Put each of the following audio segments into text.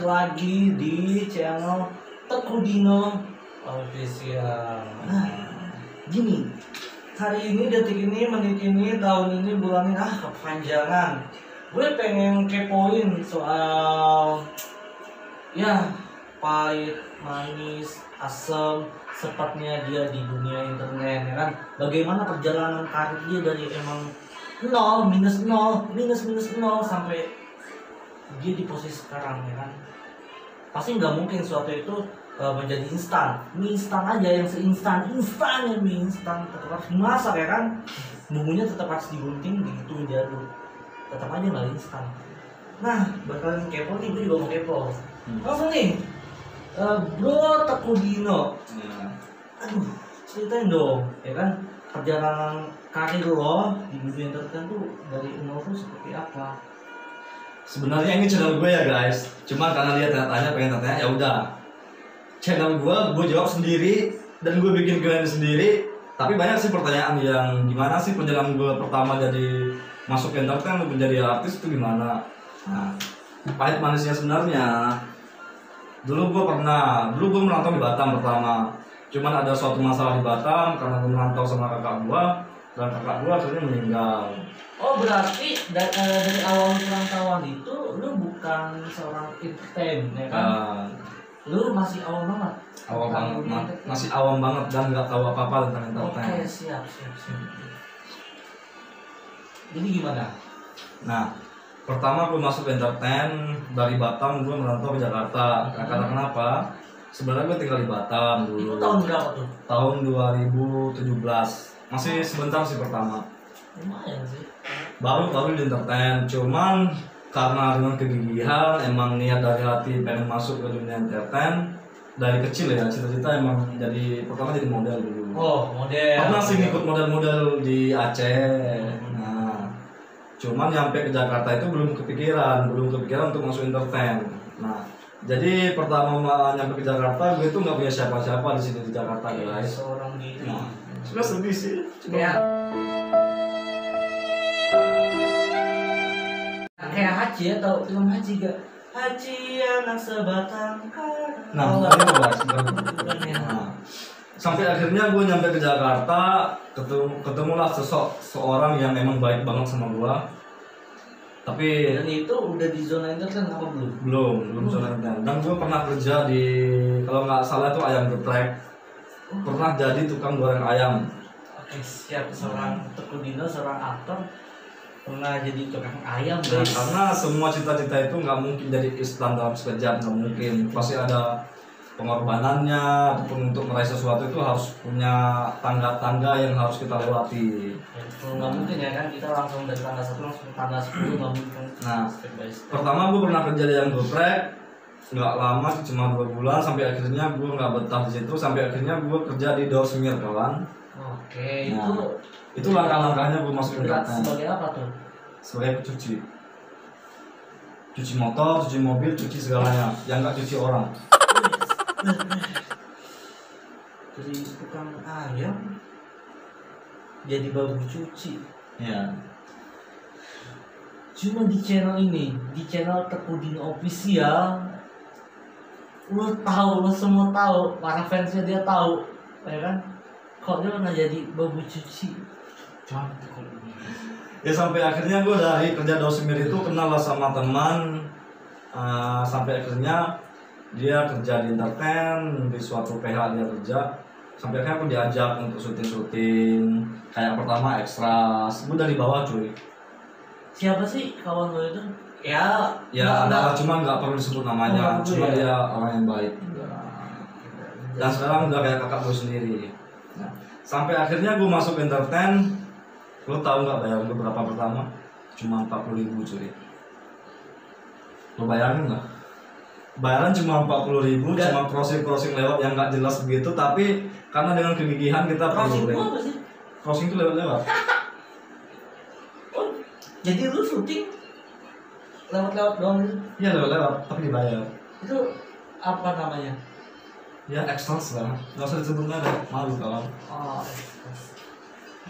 lagi di channel Teguh Dino Official. Nah, gini, hari ini, detik ini, menit ini, tahun ini, bulan ini, kepanjangan. Gue pengen kepoin soal ya pahit, manis, asam, sepatnya dia di dunia internet, ya kan? Bagaimana perjalanan karir dia dari emang nol, minus nol, minus nol sampai dia di posisi sekarang, ya kan? Pasti nggak mungkin suatu itu menjadi instan. Mie instan aja yang instannya mie instan tetap harus dimasak, ya kan? Bumbunya tetap harus digunting, digituin diaduk. Tetap aja nggak instan. Nah, bakalan kepo nih, gue juga mau kepo. Langsung nih, Bro Teguh Dino. Aduh, ceritain dong, ya kan? Perjalanan karir lo di dunia entertain tuh dari nol tuh seperti apa? Sebenarnya ini channel gue ya guys, cuma karena dia tanya pengen tanya, ya udah. Channel gue jawab sendiri dan gue bikin kalian sendiri. Tapi banyak sih pertanyaan yang gimana sih perjalanan gue pertama jadi masuk ke entertain menjadi artis itu gimana? Nah, pahit manisnya sebenarnya. Dulu gue merantau di Batam pertama. Cuman ada suatu masalah di Batam karena gue merantau sama kakak gue dan kakak gue akhirnya meninggal. Oh, berarti dari awal perantauan itu lu bukan seorang entertain, ya kan? Lu masih awal banget. Masih awam banget dan nggak tahu apa-apa tentang entertain. Oke, siap. Jadi gimana? Nah, pertama gue masuk entertain dari Batam, gue merantau ke Jakarta. Karena kenapa? Sebenarnya gue tinggal di Batam dulu. Itu tahun berapa tuh? Tahun 2017. Masih sebentar sih pertama. Lumayan sih. Baru di entertain. Cuman karena dengan kegigihan, emang niat dari hati pengen masuk ke dunia entertain dari kecil ya. Cita-cita emang pertama jadi model dulu. Oh, model. Pernah sih ngikut model-model di Aceh. Nah, cuman nyampe ke Jakarta itu belum kepikiran untuk masuk entertain. Nah, jadi pertama nyampe ke Jakarta, gue tuh nggak punya siapa-siapa di sini di Jakarta guys. Seorang diri. Nah, sudah sedih sih. Ya. Kayak Haji ya, tau film Haji gak? Haji anak sebatang kara. Nah, sampai akhirnya gue nyampe ke Jakarta, ketemulah seorang yang memang baik banget sama gue. Tapi dan itu udah di zona entertain apa belum? Belum zona entertain. Dan gue pernah kerja di, kalau nggak salah itu ayam geprek. Pernah jadi tukang goreng ayam. Oke, siap. Seorang Teguh Dino, seorang aktor, pernah jadi tukang ayam Nah, guys. karena semua cita-cita itu nggak mungkin jadi instan dalam sekejap, nggak mungkin. Pasti ada pengorbanannya, ataupun untuk meraih sesuatu itu harus punya tangga-tangga yang harus kita lewati. Kalau nggak mungkin ya kan, kita langsung dari tangga 1 langsung ke tangga 10, nggak mungkin. Nah, Step by step. pertama gue pernah kerja di ayam geprek, nggak lama, cuma 2 bulan. Sampai akhirnya gue nggak betah di situ. Sampai akhirnya gue kerja di Door Semir kawan. Oke, Nah, itu langkah-langkahnya gue masuk berat entertain. sebagai apa tuh? Sebagai cuci motor, cuci mobil, cuci segalanya, yang nggak cuci orang. Jadi tukang ayam jadi babu cuci. Ya. Cuma di channel ini, di channel Teguh Dino Official, lo semua tahu, para fansnya dia tahu, ya kan? Kok dia pernah jadi babu cuci? Cantik kok. Ya sampai akhirnya gue dari kerja Dosemir itu kenal lah sama teman. Sampai akhirnya dia kerja di entertain di suatu PH dia kerja. Sampai akhirnya aku diajak untuk syuting kayak pertama ekstras. Gue dari bawah cuy. Siapa sih kawan lo itu? Ya Ada, cuma nggak perlu disebut namanya. Cuma ya. dia orang yang baik. Dan sekarang udah kayak kakak gue sendiri. Nah, sampai akhirnya gue masuk entertain. Lo tau nggak bayar gue berapa pertama? Cuma 40.000 cuy. Lo bayangin nggak? Bayaran cuma 40.000, cuma crossing lewat yang nggak jelas begitu. Tapi karena dengan kegigihan kita crossing itu apa sih? Crossing itu lewat. Oh, jadi lu syuting lewat doang gitu? Iya lewat, tapi dibayar. Itu apa namanya? Ya ekstras lah, nggak usah disebut nada, malu kawan.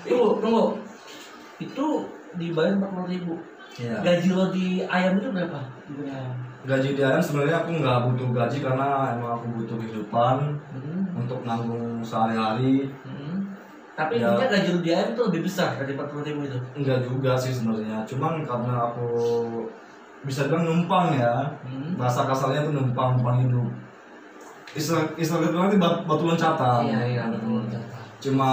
Oh, tunggu, itu dibayar 40.000. Iya. Gaji lo di ayam itu berapa? Di dunia ayam? Gaji di ayam sebenarnya aku nggak butuh gaji karena emang aku butuh kehidupan untuk nanggung sehari-hari. Tapi Ya. intinya gaji lo di ayam itu lebih besar dari 40.000 itu. Enggak juga sih sebenarnya, cuman karena aku bisa bilang numpang ya, bahasa kasarnya tuh numpang hidup. Istilah itu nanti batu loncatan. Iya betul. Cuma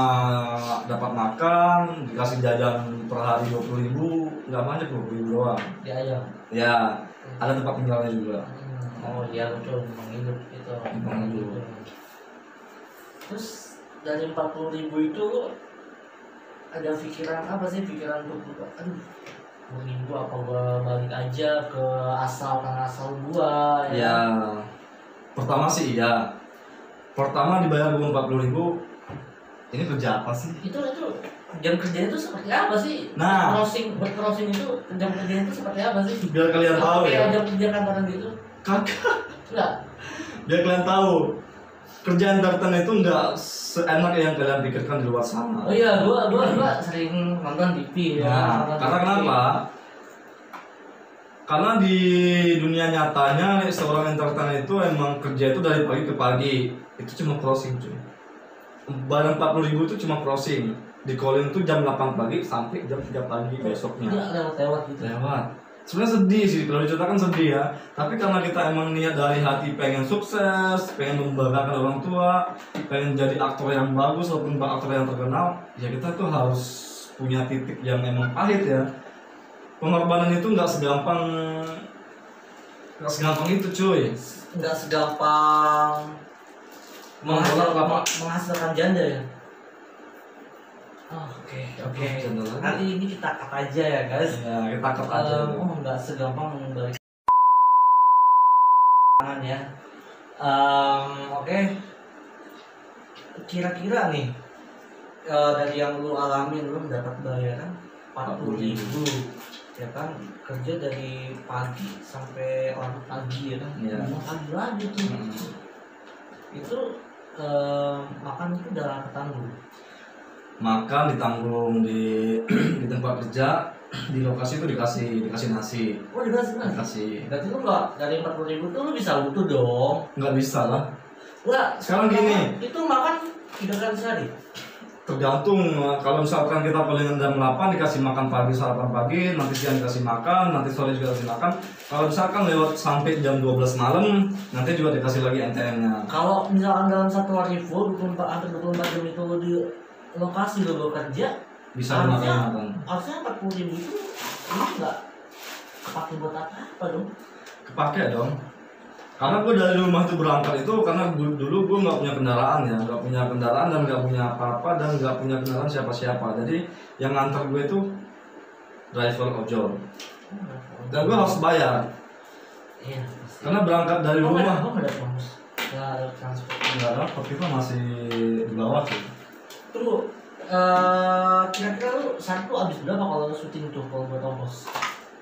dapat makan, dikasih jajan per hari 20.000, nggak banyak 20.000 doang. Di ayam. Ya, ada tempat tinggalnya juga. Oh iya betul, memang hidup itu. Memang hidup. Terus dari 40.000 itu lo ada pikiran apa sih? Pikiran untuk aduh 40.000 apa gua balik aja ke tanah asal gua Ya, pertama sih iya. Pertama dibayar gua 40.000. Ini kerja apa sih? Itu jam kerjanya itu seperti apa sih? Nah. Bercrossing itu jam kerjanya itu seperti apa sih? Biar kalian tahu ya. Jam kerja kantoran gitu? Kagak. Enggak. Biar kalian tahu. Kerjaan tartan itu nggak seenak yang kalian pikirkan di luar sana. Oh iya, gua sering nonton TV ya. Nah, karena kenapa? Karena di dunia nyatanya seorang entertainer itu emang kerja itu dari pagi ke pagi. Itu cuma crossing cuy. Barang 40.000 itu cuma crossing. Di call-in itu jam 8 pagi sampai jam 3 pagi besoknya. Iya, lewat gitu. Lewat. Sebenarnya sedih sih, kalau diceritakan sedih ya. Tapi karena kita emang niat dari hati pengen sukses, pengen membanggakan orang tua, pengen jadi aktor yang bagus ataupun aktor yang terkenal, ya kita tuh harus punya titik yang emang pahit ya. Pengorbanan itu nggak segampang itu cuy. Nggak segampang menghasilkan janda ya. Oke. Nanti ini kita cut aja ya guys. Ya kita cut aja. Nggak segampang membalik tangan ya. Oke. Kira-kira nih dari yang lu alamin, lu mendapat bayaran 40.000 ya kan, kerja dari pagi sampai larut pagi ya kan, pagi lagi tuh. Itu makan itu udah ketanggung. Makan ditanggung di tempat kerja, di lokasi itu dikasih nasi. Oh dikasih nasi? Dikasih. Berarti lu nggak dari 40.000 tuh lu bisa utuh dong? Nggak bisa lah. Nggak. Sekarang gini. Itu makan 3 kali sehari? Tergantung. Kalau misalkan kita palingan jam 8 dikasih makan pagi, sarapan pagi, nanti siang dikasih makan, nanti sore juga dikasih makan. Kalau misalkan lewat sampai jam 12 malam, nanti juga dikasih lagi NTM-nya. Kalau misalkan dalam satu hari full 24 jam itu lu di lokasi lo kerja, bisa makan. Harusnya 40.000 itu ini nggak kepake buat apa dong? Kepake dong. Karena gue dari rumah itu berangkat itu karena dulu gue nggak punya kendaraan ya, nggak punya kendaraan dan nggak punya apa-apa dan nggak punya kendaraan siapa-siapa. Jadi yang ngantar gue itu driver ojol. Dan gue harus bayar. Iya. Karena berangkat dari rumah. Nggak ada transport. Nggak ada, kita masih di bawah sih. Tunggu, kira-kira lu satu habis berapa kalau lu syuting tuh kalau buat ongkos?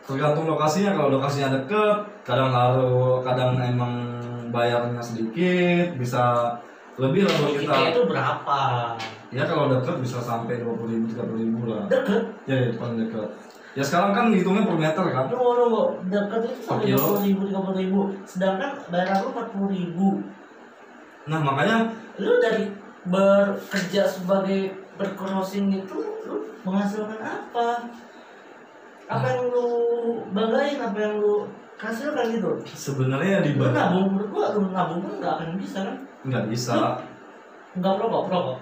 Tergantung lokasinya. Kalau lokasinya deket, kadang emang bayarnya sedikit, bisa lebih lah kalau kita. Itu berapa? Ya kalau deket bisa sampai 20.000, 30.000 lah. Deket? Ya paling deket. Ya sekarang kan hitungnya per meter kan. Tunggu, deket itu sampai 20.000, 30.000. Sedangkan bayaran lu 40.000. Nah makanya lu dari bekerja sebagai bercrossing itu lu menghasilkan apa? Apa yang lu banggain, apa yang lu hasilkan gitu? sebenarnya di Lu nabung, menurut gua lu nabung pun nggak akan bisa kan? nggak bisa. Nggak perokok.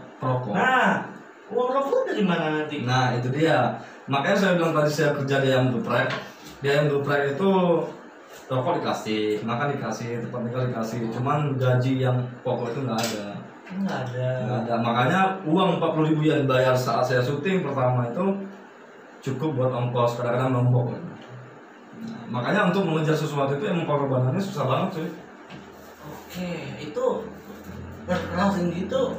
Nah, uang rokok dari mana nanti? Nah itu dia. Makanya saya bilang tadi saya kerja di ayam geprek. Di ayam geprek itu rokok dikasih, makan dikasih, tempat tinggal dikasih. Cuman gaji yang pokok itu nggak ada. Nggak ada. Makanya uang 40.000 yang bayar saat saya syuting pertama itu cukup buat ongkos, kadang-kadang nombok. Nah, makanya untuk mengejar sesuatu itu emang pengorbanannya susah banget sih. Oke, itu bercrossing gitu.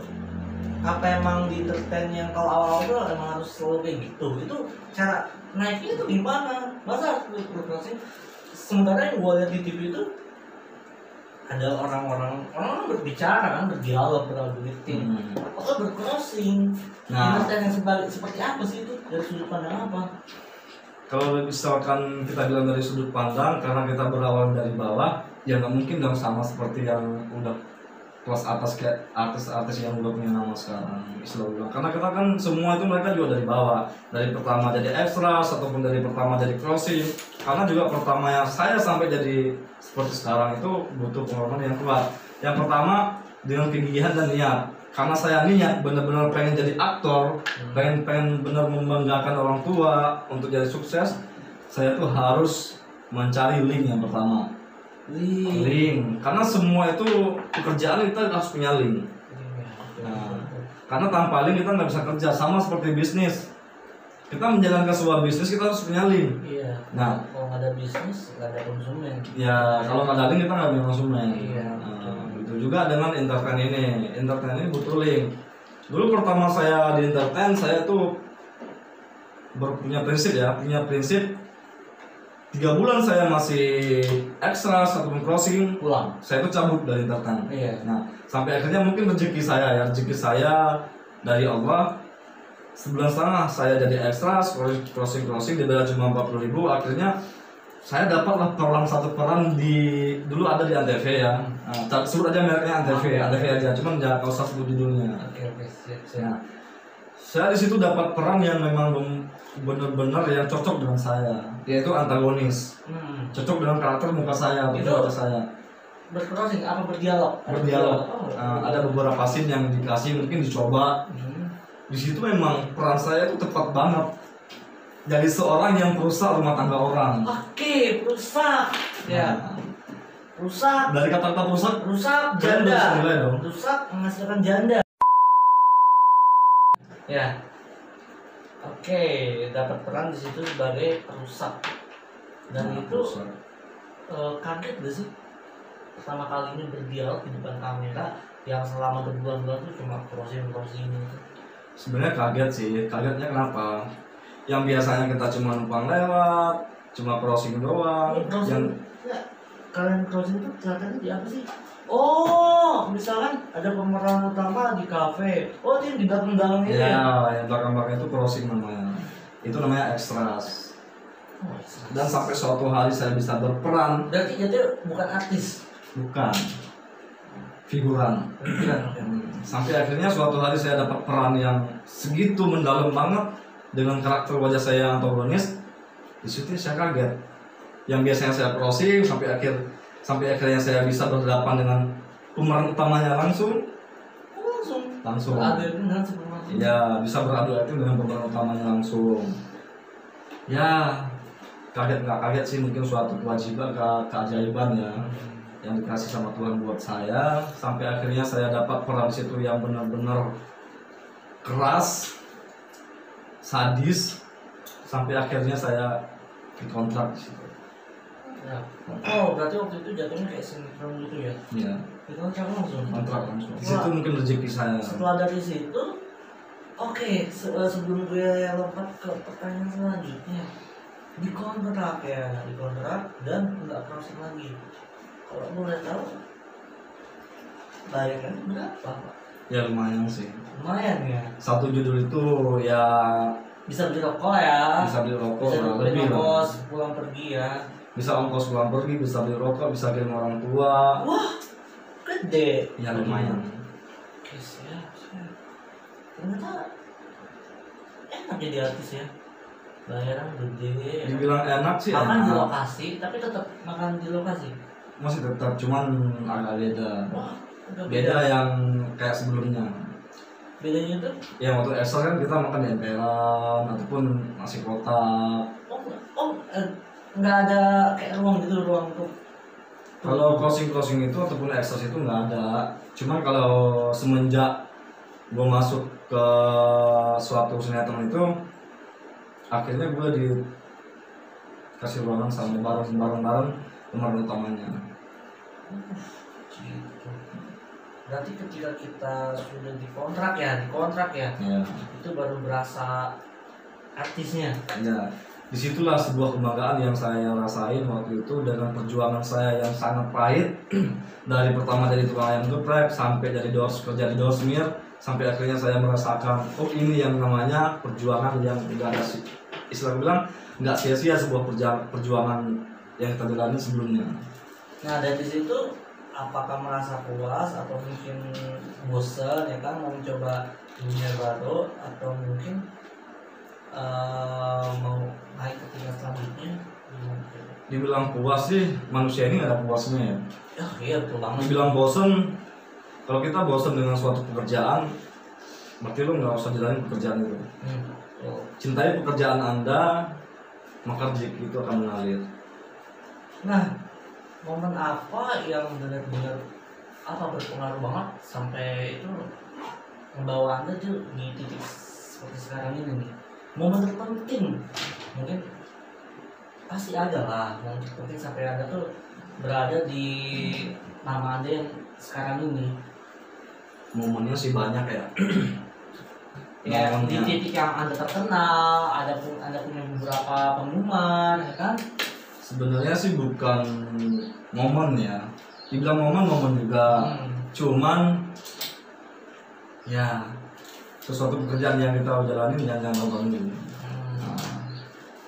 Apa emang di entertain yang kalau awal-awal tuh emang harus selalu kayak gitu? Itu cara naiknya itu gimana? Masa bercrossing? Sementara yang gue lihat di TV itu ada orang berbicara kan, berdialog, berauditing, atau bercrossing. Nah, entertain yang seperti apa sih itu? Dari sudut pandang apa? kalau misalkan kita bilang dari sudut pandang, karena kita berawal dari bawah, ya nggak mungkin dong sama seperti yang udah kelas atas kayak artis-artis yang udah punya nama sekarang, istilah bilang. Karena kita kan semua itu mereka juga dari bawah, dari pertama jadi extras ataupun dari pertama jadi crossing. Karena juga pertama yang saya sampai jadi seperti sekarang itu butuh pengorbanan yang kuat. Yang pertama dengan kegigihan dan niat. Karena saya niat benar-benar pengen jadi aktor, pengen benar membanggakan orang tua untuk jadi sukses, saya tuh harus mencari link yang pertama. Link, karena semua itu pekerjaan kita harus punya link. Nah, karena tanpa link kita nggak bisa kerja, sama seperti bisnis. Kita menjalankan sebuah bisnis kita harus punya link. Iya. Nah, kalau nggak ada bisnis nggak ada konsumen. Ya, kalau nggak ada link kita nggak bisa konsumen. Iya. Itu juga dengan entertain ini. Entertain ini butuh link. Dulu pertama saya di entertain, saya tuh punya prinsip 3 bulan saya masih extra ataupun crossing Pulang. saya tuh cabut dari entertain. Iya. Nah, sampai akhirnya mungkin rezeki saya dari Allah, 1,5 bulan saya jadi extra crossing dibayar cuma 40.000. Akhirnya saya dapatlah satu peran dulu ada di Antv ya. Nah, sebut aja mereknya Antv aja, cuman jangan usah sebut judulnya. Oke, siap. Nah, saya di situ dapat peran yang memang benar-benar yang cocok dengan saya, yaitu antagonis. Cocok dengan karakter muka saya, Itu wajah saya. Bercrossing apa berdialog? Berdialog. Ada beberapa scene yang dikasih mungkin dicoba. Di situ memang peran saya itu tepat banget. Jadi seorang yang perusak rumah tangga orang. Oke, rusak. Ya. Rusak. Dari kata-kata perusak Janda. bisa nilai dong. Rusak menghasilkan janda. Ya. Oke, dapat peran di situ sebagai perusak. Dan itu perusak. kaget gak sih? Pertama kali ini berdialog di depan kamera yang selama berbulan-bulan itu cuma crossing gitu. Sebenarnya kaget sih. Kagetnya kenapa? Yang biasanya kita cuma numpang lewat, cuma crossing doang. Kalian crossing itu kelihatannya di apa sih? Oh, misalkan ada pemeran utama di kafe. Oh, dia di belakang ini. Ya, yang belakang-belakang itu crossing namanya. Itu namanya extras. Dan sampai suatu hari saya bisa berperan. Berarti jadi bukan artis. Bukan. Figuran. Sampai akhirnya suatu hari saya dapat peran yang segitu mendalam banget dengan karakter wajah saya yang antagonis. Di situ saya kaget. Yang biasanya saya crossing sampai akhirnya saya bisa berhadapan dengan pemeran utamanya langsung. Beradu dengan sebelum. Ya, bisa beradu dengan pemeran utamanya langsung. Ya, kaget nggak kaget sih, mungkin suatu kewajiban, keajaiban ya yang dikasih sama Tuhan buat saya. Sampai akhirnya saya dapat peran situ yang benar-benar keras, sadis, sampai akhirnya saya dikontrak di situ. Ya. Oh, berarti waktu itu jatuhnya kayak sinetron gitu ya? Iya. Dikontrak langsung. Kontrak langsung. Di situ mungkin rezeki saya. Setelah dari situ, oke, sebelum gue lompat ke pertanyaan selanjutnya, dikontrak dan nggak crossing lagi. Kalau boleh tahu, bayarannya berapa, Pak? Ya lumayan sih. Lumayan ya. Satu judul itu ya Bisa beli rokok ya. bisa beli rokok, Bisa beli lebih lah. ongkos pulang pergi ya. Bisa ongkos pulang pergi, bisa beli rokok, bisa kirim orang tua. Wah, gede. Ya lumayan. Oke, siap. Ternyata enak jadi artis ya. Bayaran gede ya. Dibilang enak sih Makan di enak. lokasi, tapi tetap makan di lokasi. Masih tetap, cuman agak beda. Wah, udah Beda yang kayak sebelumnya. Bedanya tuh? Ya waktu extra kan kita makan di emperan ataupun nasi kotak. Nggak ada kayak ruang untuk. Kalau closing itu ataupun extras itu nggak ada. Cuman kalau semenjak gue masuk ke suatu sinetron itu, akhirnya gue dikasih ruangan sama bareng pemeran utamanya. Gitu. Berarti ketika kita sudah dikontrak ya, Ya. itu baru berasa artisnya. Ya, disitulah sebuah kebanggaan yang saya rasain waktu itu dengan perjuangan saya yang sangat pahit. Dari pertama dari tukang ayam geprek sampai jadi kerja di Dorsmir, sampai akhirnya saya merasakan, oh ini yang namanya perjuangan yang enggak ada sih. Istilah bilang nggak sia-sia sebuah perjuangan yang kita jalani sebelumnya. Nah dari situ apakah merasa puas atau mungkin bosan ya kan mau mencoba dunia baru atau mungkin mau naik ke tingkat selanjutnya? Dibilang puas sih, manusia ini nggak ada puasnya ya. Iya betul banget. Dibilang bosan, kalau kita bosan dengan suatu pekerjaan, berarti lo nggak usah jalanin pekerjaan itu. Cintai pekerjaan Anda, maka rezeki itu akan mengalir. Nah, momen apa yang benar-benar berpengaruh banget sampai itu membawa Anda tuh di titik seperti sekarang ini nih? Momen terpenting mungkin pasti ada lah, momen terpenting sampai Anda tuh berada di nama Anda yang sekarang ini. Momennya sih banyak ya. Ya, di titik yang Anda terkenal, Anda punya beberapa penggemar, ya kan? Sebenarnya sih bukan momen ya. Dibilang momen juga. Cuman ya sesuatu pekerjaan yang kita jalanin jangan nonton dulu.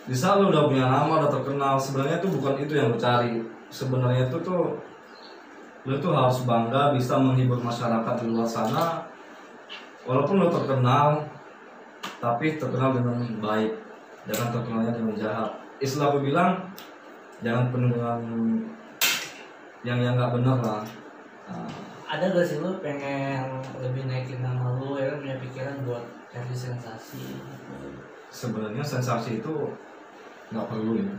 Di saat lo udah punya nama, udah terkenal, sebenarnya itu bukan itu yang lo cari. Sebenarnya itu tuh lo tuh harus bangga bisa menghibur masyarakat di luar sana. Walaupun lo terkenal, tapi terkenal dengan baik, jangan terkenalnya dengan jahat. Istilah gue bilang, jangan penuh dengan yang nggak benar lah. Ada gak sih lo pengen lebih naikin nama lo ya, punya pikiran buat cari sensasi? Sebenarnya sensasi itu nggak perlu ya.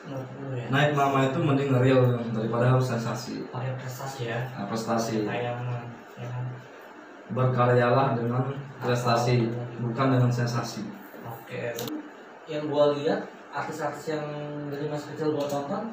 Nggak perlu ya. Naik nama itu mending real daripada harus sensasi. Pakai prestasi ya. Nah, prestasi. Kayak ya kan. Berkaryalah dengan prestasi, bukan dengan sensasi. Oke. Yang gua lihat artis-artis yang dari masa kecil gua tonton,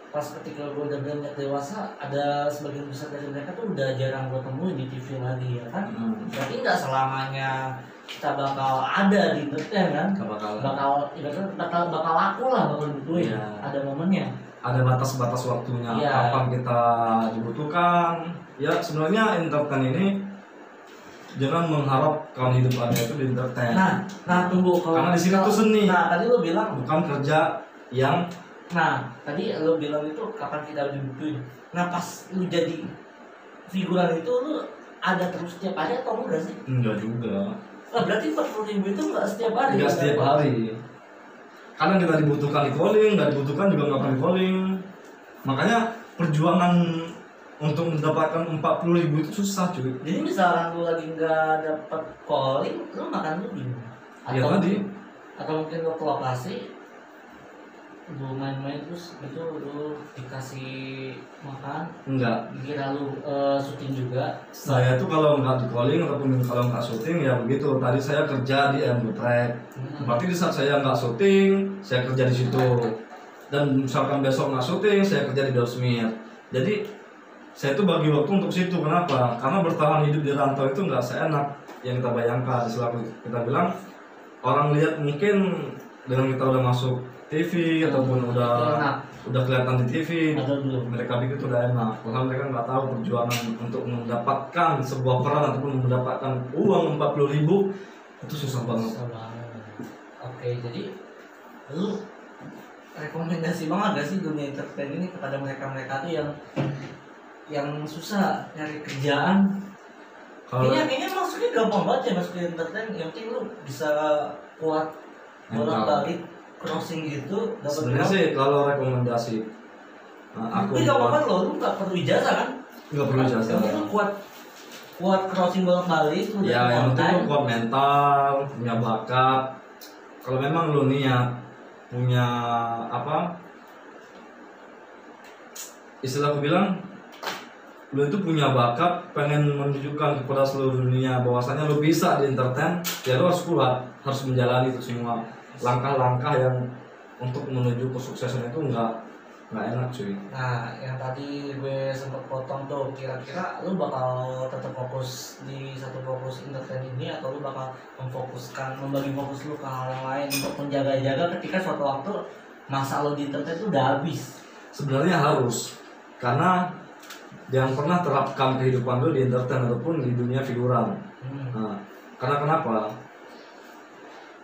pas ketika gua udah beranjak dewasa, ada sebagian besar dari mereka tuh udah jarang gua temuin di TV lagi ya kan. Berarti nggak selamanya kita bakal ada di entertain kan? Bakal laku lah, bakal dibutuhin. Ya. Ada momennya. Ada batas-batas waktunya, Ya. kapan kita dibutuhkan. Ya sebenarnya entertain ini jangan mengharap kawan hidup Anda itu di entertain. Nah tunggu karena di sini tuh seni. Nah tadi lo bilang bukan kerja yang. Nah tadi lo bilang itu kapan kita dibutuhin. Nah pas lo jadi figuran itu lo ada terus setiap hari atau enggak sih? Enggak juga. Nah, berarti 40.000 itu enggak setiap hari? Enggak setiap hari. Kadang kita dibutuhkan di calling, nggak dibutuhkan juga nggak pernah di calling. Makanya perjuangan untuk mendapatkan 40.000 itu susah cuy. Jadi misalnya lu lagi nggak dapet calling, lu makan dulu gimana? Ya tadi. Atau mungkin lu ke lokasi, lu main-main terus itu lu dikasih makan? Enggak. Dikira lu syuting juga? Saya tuh kalau nggak di calling ataupun kalau nggak syuting ya begitu. Tadi saya kerja di MB Track. Berarti di saat saya nggak syuting, saya kerja di situ. Dan misalkan besok nggak syuting, saya kerja di Dosmir. Jadi saya tuh bagi waktu untuk situ. Kenapa? Karena bertahan hidup di rantau itu nggak seenak yang kita bayangkan. Selalu kita bilang orang lihat mungkin dengan kita udah masuk TV ataupun udah kelihatan di TV, mereka pikir itu udah enak. Padahal mereka nggak tahu perjuangan untuk mendapatkan sebuah peran ataupun mendapatkan uang 40.000 itu susah banget. Oke, jadi lu rekomendasi banget gak sih dunia entertain ini kepada mereka tuh yang susah nyari kerjaan? Kayaknya masuknya gampang banget ya masuk ke entertain. Yang penting lu bisa kuat bolak-balik crossing gitu. Sebenarnya sih kalau rekomendasi aku tapi gak apa-apa loh, lu gak perlu ijazah kan? Gak perlu ijazah. Yang penting lu kuat crossing bolak-balik. Ya yang penting lu kuat mental, punya bakat. Kalau memang lu niat punya apa? Istilah aku bilang lu itu punya bakat, pengen menunjukkan kepada seluruh dunia bahwasanya lu bisa di entertain, ya lu harus kuat, harus menjalani itu semua langkah-langkah yang untuk menuju kesuksesan itu nggak enak cuy. Nah yang tadi gue sempat potong tuh, kira-kira lu bakal tetap fokus di satu fokus entertain ini atau lu bakal membagi fokus lu ke hal yang lain untuk menjaga-jaga ketika suatu waktu masa lu di entertain itu udah habis? Sebenarnya harus, karena jangan pernah terapkan kehidupan lu di entertain ataupun di dunia figuran. Nah, karena kenapa?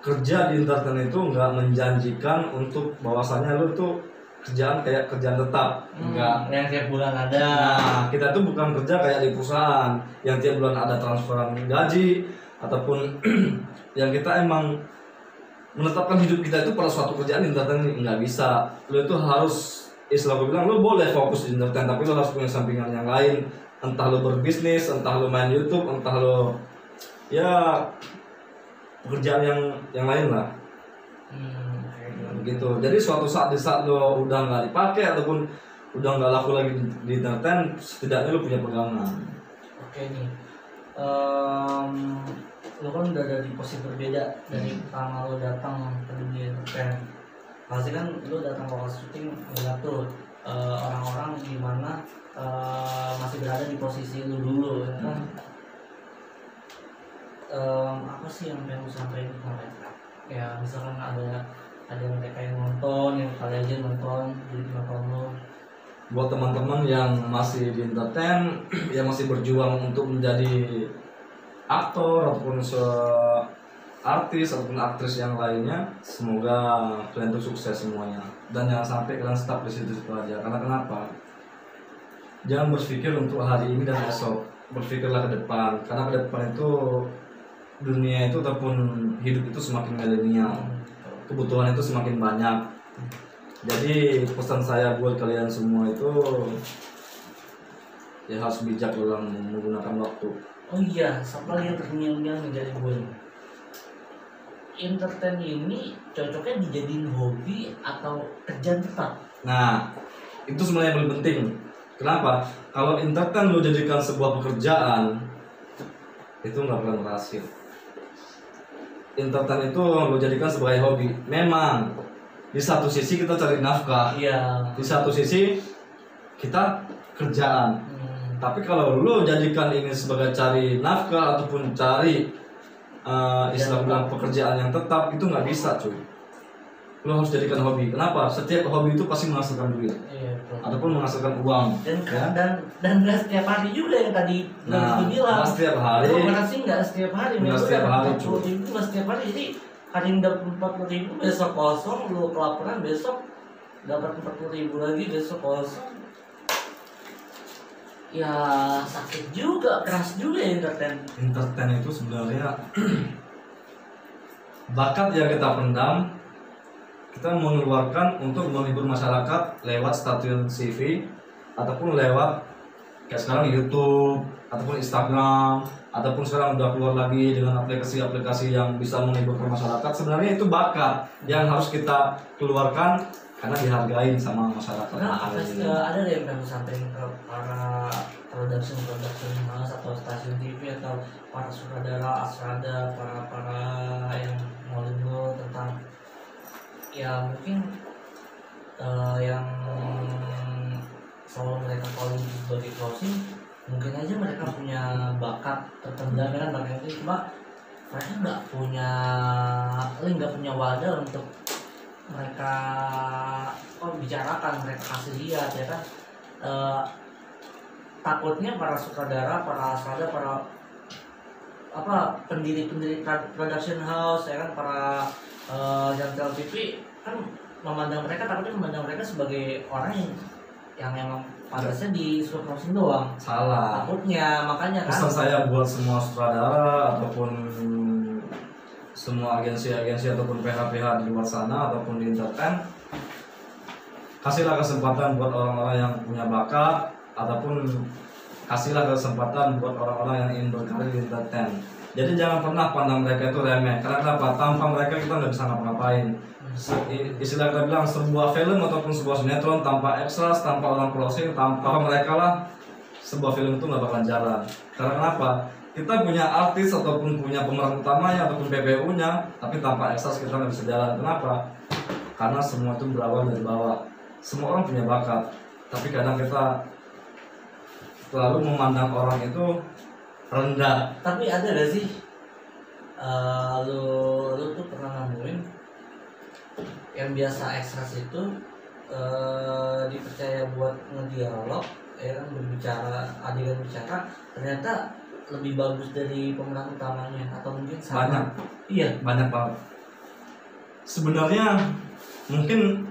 kerja di entertain itu nggak menjanjikan untuk bahwasannya lu tuh kerjaan kayak kerjaan tetap, enggak. Yang tiap bulan ada. Nah, kita tuh bukan kerja kayak di perusahaan yang tiap bulan ada transferan gaji ataupun yang kita emang menetapkan hidup kita itu pada suatu kerjaan entertain, nggak bisa. Lu itu harus, istilah gue bilang, lu boleh fokus di entertain tapi lu harus punya sampingan yang lain. Entah lu berbisnis, entah lu main YouTube, entah lu ya pekerjaan yang lain lah. Gitu. Jadi suatu saat di saat lo udah nggak dipakai ataupun udah nggak laku lagi di entertain, setidaknya lo punya pegangan. Oke nih, lo kan udah ada di posisi berbeda dari pertama lo datang ke dunia entertain. Pasti kan lo datang ke lokasi syuting ngeliat tuh orang-orang di mana masih berada di posisi lo dulu, ya kan? Apa sih yang pengen lo sampaikan ke mereka? Ya misalkan ada mereka yang nonton, yang kalian aja nonton, jadi nonton lo. Buat teman-teman yang masih di entertain, yang masih berjuang untuk menjadi aktor ataupun artis ataupun aktris yang lainnya, semoga kalian tuh sukses semuanya. Dan jangan sampai kalian stuck di situ-situ aja. Karena kenapa? Jangan berpikir untuk hari ini dan esok, berpikirlah ke depan. Karena ke depan itu dunia itu ataupun hidup itu semakin milenial. Kebutuhan itu semakin banyak. Jadi pesan saya buat kalian semua itu ya harus bijak dalam menggunakan waktu. Oh iya, satu lagi yang terngiang-ngiang menjadi gue. Entertain ini cocoknya dijadiin hobi atau kerjaan tetap? Nah, itu sebenarnya yang paling penting. Kenapa? Kalau entertain lo jadikan sebuah pekerjaan, itu nggak akan berhasil. Entertain itu lo jadikan sebagai hobi. Memang di satu sisi kita cari nafkah, iya. Di satu sisi kita kerjaan. Tapi kalau lo jadikan ini sebagai cari nafkah ataupun cari istilah bilang pekerjaan yang tetap, itu nggak bisa cuy. Lo harus jadikan hobi. Kenapa? Setiap hobi itu pasti menghasilkan duit, Iya, ataupun menghasilkan uang. Dan nggak setiap hari juga yang tadi Nah, itu bilang. nggak setiap hari. Lo ngerasa nggak setiap hari? Nggak setiap hari, cuy. 40.000 nggak setiap hari. Jadi hari ini dapat 40.000, besok kosong. Lo kelaparan, besok dapat 40.000 lagi, besok kosong. Ya sakit juga, keras juga ya entertain. Entertain itu sebenarnya bakat yang kita pendam, kita mengeluarkan untuk menghibur masyarakat lewat stasiun CV ataupun lewat kayak sekarang YouTube ataupun Instagram ataupun sekarang udah keluar lagi dengan aplikasi-aplikasi yang bisa menghibur masyarakat. Sebenarnya itu bakat yang harus kita keluarkan karena dihargai sama masyarakat. Nah, ada yang kamu sampaikan ke para production house atau stasiun TV atau para sutradara, asrada, para yang ngolin lo tentang ya mungkin yang selalu mereka calling sebagai closing, mungkin aja mereka punya bakat terpendam kan, bakat itu cuma mereka nggak punya wadah untuk mereka bicarakan, mereka kasih lihat ya kan. Takutnya para sutradara, para asrada, para pendiri production house ya kan, para channel TV kan takutnya memandang mereka sebagai orang yang memang pantasnya di suruh closing doang. Salah. Takutnya, makanya kan. Pesan saya buat semua sutradara ataupun semua agensi-agensi ataupun PH-PH di luar sana ataupun di entertain, kasihlah kesempatan buat orang-orang yang punya bakat ataupun kasihlah kesempatan buat orang-orang yang ingin berkarir di entertain. Jadi jangan pernah pandang mereka itu remeh. Karena kenapa? Tanpa mereka kita nggak bisa ngapa-ngapain. Istilah kita bilang sebuah film ataupun sebuah sinetron tanpa extras, tanpa orang closing, tanpa mereka lah sebuah film itu nggak bakalan jalan. Karena kenapa? Kita punya artis ataupun punya pemeran utamanya ataupun PBU-nya, tapi tanpa extras kita nggak bisa jalan. Kenapa? Karena semua itu berawal dari bawah. Semua orang punya bakat, tapi kadang kita selalu memandang orang itu rendah. Tapi ada gak sih lu tuh pernah nemuin yang biasa ekstras itu dipercaya buat ngedialog ya kan, berbicara, adegan bicara, ternyata lebih bagus dari pemeran utamanya atau mungkin sama? Banyak. Iya, Banyak banget. sebenarnya mungkin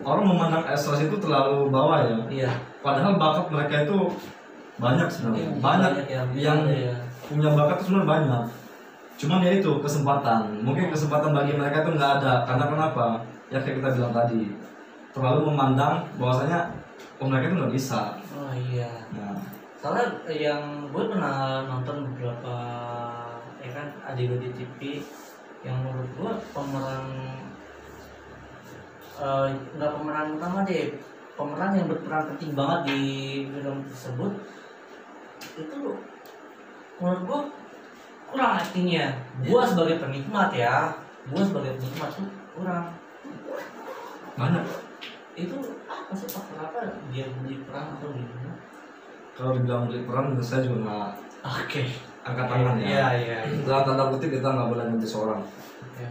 orang memandang Astros itu terlalu bawah ya. Iya. Padahal bakat mereka itu banyak sebenarnya. Banyak yang ya. punya bakat itu sebenarnya banyak. Cuman ya itu kesempatan. Mungkin kesempatan bagi mereka itu nggak ada. Karena kenapa? Ya kayak kita bilang tadi, terlalu memandang bahwasanya mereka itu nggak bisa. Oh iya. Nah, Soalnya yang gue pernah nonton beberapa ya kan adegan di TV yang menurut gue pemeran nggak pemeran utama deh, pemeran yang berperan penting banget di film tersebut itu menurut gue kurang aktingnya. Gue sebagai penikmat ya, gue sebagai penikmat tuh kurang. banyak. Itu apa sih faktor apa dia beli peran atau gimana? Kalau dibilang beli peran, saya juga nggak Oke. angkat tangan ya. Iya. Dalam tanda kutip kita nggak boleh nanti seorang. Oke.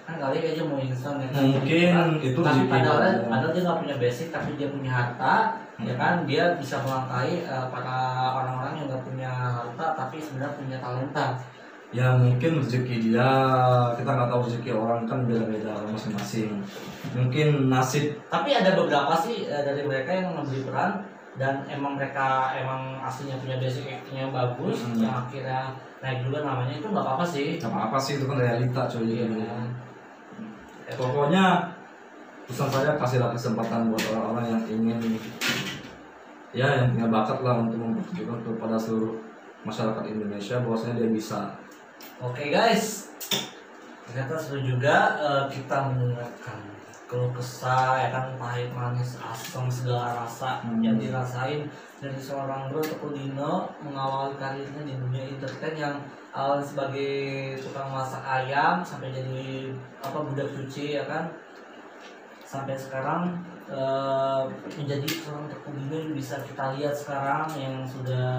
Kan kali aja mau instan ya. Mungkin itu tapi rezeki padahal dia nggak punya basic tapi dia punya harta, ya kan dia bisa melangkahi para orang-orang yang nggak punya harta tapi sebenarnya punya talenta. Ya mungkin rezeki dia, kita nggak tahu rezeki orang kan beda-beda masing-masing. Mungkin nasib. Tapi ada beberapa sih dari mereka yang membeli peran dan mereka aslinya punya basic acting yang bagus, yang akhirnya naik juga namanya, itu nggak apa-apa sih. Nggak apa-apa sih, itu kan realita coy. Iya. Pokoknya pesan saya, kasihlah kesempatan buat orang-orang yang ingin, ya yang punya bakat lah untuk mempertunjukkan kepada seluruh masyarakat Indonesia bahwasanya dia bisa. Oke guys, ternyata seru juga kita mendengarkan keluh kesah ya kan, pahit manis asam segala rasa yang dirasain dari seorang Bro Teguh Dino mengawali karirnya di dunia entertain yang awal sebagai tukang masak ayam sampai jadi budak cuci ya kan, sampai sekarang menjadi seorang Teguh Dino yang bisa kita lihat sekarang yang sudah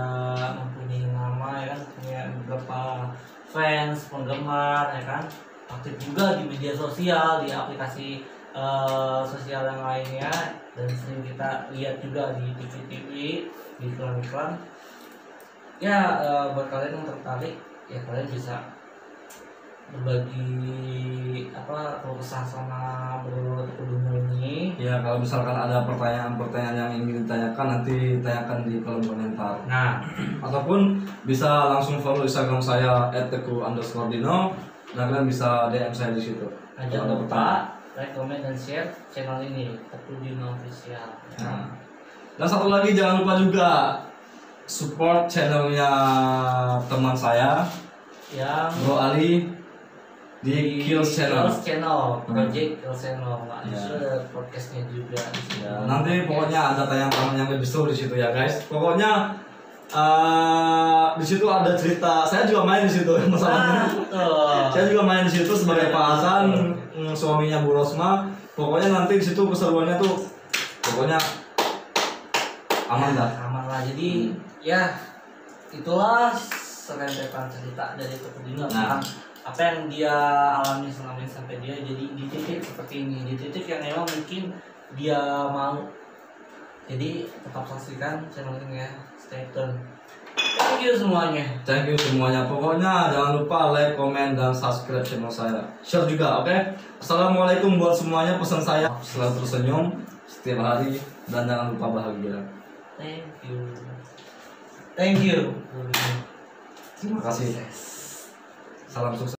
mempunyai nama ya kan, punya beberapa fans, penggemar ya kan, aktif juga di media sosial, di aplikasi sosial yang lainnya, dan sering kita lihat juga di TV-TV, di iklan-iklan. Ya buat kalian yang tertarik ya kalian bisa berbagi keluh kesah sama Bro Teguh Dino ini. Ya kalau misalkan ada pertanyaan-pertanyaan yang ingin ditanyakan, nanti tanyakan di kolom komentar. Nah, ataupun bisa langsung follow Instagram saya @teguh_dino dan kalian bisa DM saya di situ. Jangan lupa like, comment, dan share channel ini Teguh Dino Official. Nah, dan satu lagi jangan lupa juga support channelnya teman saya yang Bro Ali di Kills Channel. Project Kills Channel. Ya. Itu ada podcastnya juga. Ya, nanti pokoknya ada tayangan yang lebih seru di situ ya guys. Pokoknya di situ ada cerita. Saya juga main di situ masalahnya. Saya juga main di situ sebagai Pak Hasan, suaminya Bu Rosma. Pokoknya nanti di situ keseruannya tuh pokoknya aman dah. Aman lah. Jadi ya itulah serentetan cerita dari Teguh Dino tentang apa yang dia alami selama ini sampai dia jadi di titik seperti ini, di titik yang memang mungkin dia mau. Jadi tetap saksikan channel ini ya, stay tune. Thank you semuanya. Thank you semuanya. Pokoknya jangan lupa like, comment, dan subscribe channel saya. Share juga, oke? Assalamualaikum buat semuanya. Pesan saya selalu tersenyum setiap hari dan jangan lupa bahagia. Thank you. Thank you. Terima kasih. Salam sukses.